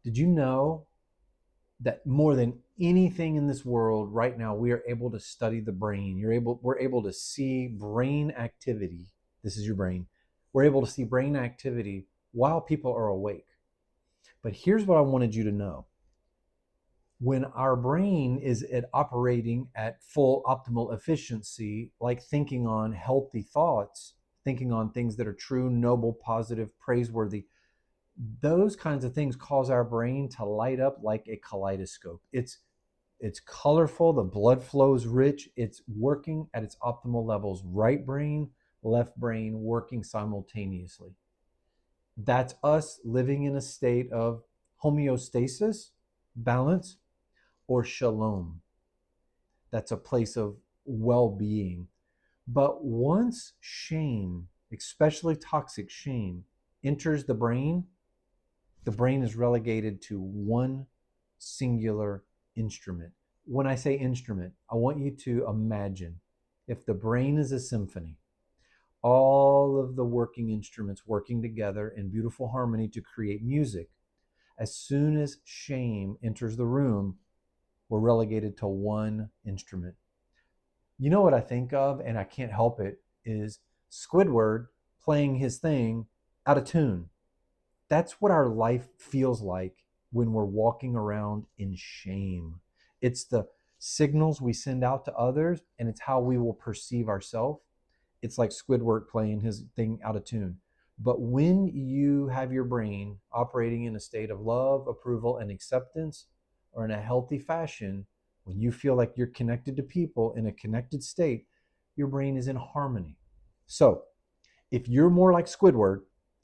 Did you know that more than anything in this world right now, we are able to study the brain? We're able to see brain activity. This is your brain. We're able to see brain activity while people are awake. But here's what I wanted you to know. When our brain is operating at full optimal efficiency, like thinking on healthy thoughts, thinking on things that are true, noble, positive, praiseworthy, those kinds of things cause our brain to light up like a kaleidoscope. It's colorful, the blood flow is rich, it's working at its optimal levels, right brain, left brain working simultaneously. That's us living in a state of homeostasis, balance, or shalom. That's a place of well-being. But once shame, especially toxic shame, enters the brain is relegated to one singular instrument. When I say instrument, I want you to imagine if the brain is a symphony, all of the working instruments working together in beautiful harmony to create music. As soon as shame enters the room, we're relegated to one instrument. You know what I think of, and I can't help it, is Squidward playing his thing out of tune. That's what our life feels like when we're walking around in shame. It's the signals we send out to others, and it's how we will perceive ourselves. It's like Squidward playing his thing out of tune. But when you have your brain operating in a state of love, approval, and acceptance, or in a healthy fashion, when you feel like you're connected to people in a connected state, your brain is in harmony. So, if you're more like Squidward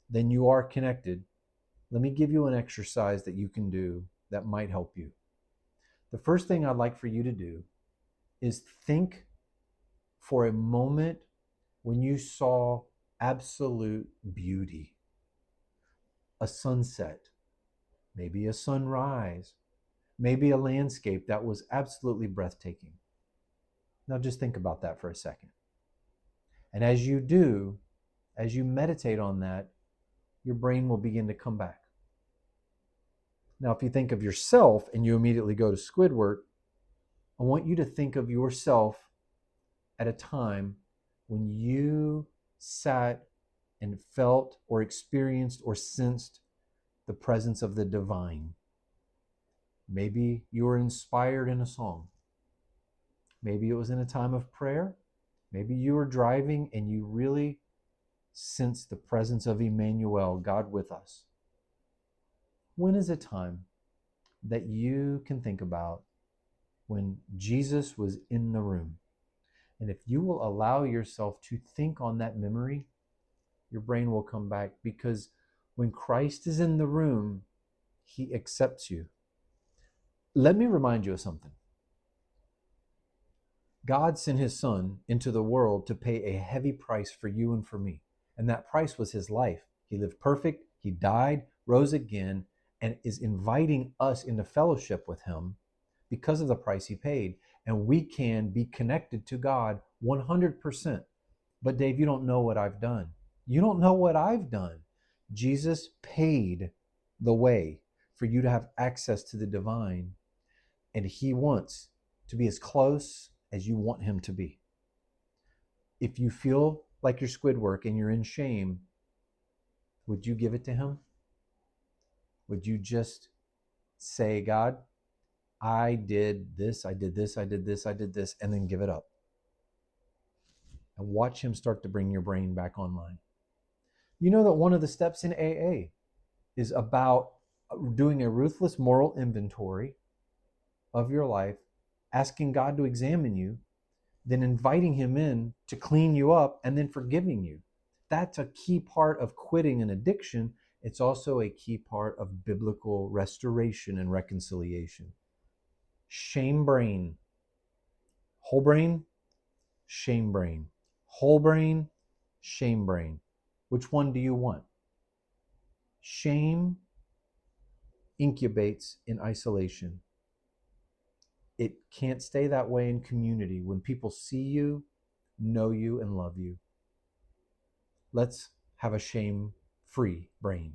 than you are connected, let me give you an exercise that you can do that might help you. The first thing I'd like for you to do is think for a moment when you saw absolute beauty, a sunset, maybe a sunrise, maybe a landscape that was absolutely breathtaking. Now just think about that for a second. And as you do, as you meditate on that, your brain will begin to come back. Now, if you think of yourself and you immediately go to Squidward, I want you to think of yourself at a time when you sat and felt or experienced or sensed the presence of the divine. Maybe you were inspired in a song. Maybe it was in a time of prayer. Maybe you were driving and you really sensed the presence of Emmanuel, God with us. When is a time that you can think about when Jesus was in the room? And if you will allow yourself to think on that memory, your brain will come back, because when Christ is in the room, he accepts you. Let me remind you of something. God sent his son into the world to pay a heavy price for you and for me. And that price was his life. He lived perfect, he died, rose again, and is inviting us into fellowship with him because of the price he paid. And we can be connected to God 100%. But Dave, you don't know what I've done. You don't know what I've done. Jesus paid the way for you to have access to the divine, and he wants to be as close as you want him to be. If you feel like you're Squidward and you're in shame, would you give it to him? Would you just say, God, I did this, I did this, I did this, I did this, and then give it up? And watch him start to bring your brain back online. You know that one of the steps in AA is about doing a ruthless moral inventory of your life, asking God to examine you, then inviting him in to clean you up, and then forgiving you. That's a key part of quitting an addiction. It's also a key part of biblical restoration and reconciliation. Shame brain, whole brain, shame brain, whole brain, shame brain. Which one do you want? Shame incubates in isolation. It can't stay that way in community when people see you, know you, and love you. Let's have a shame-free brain.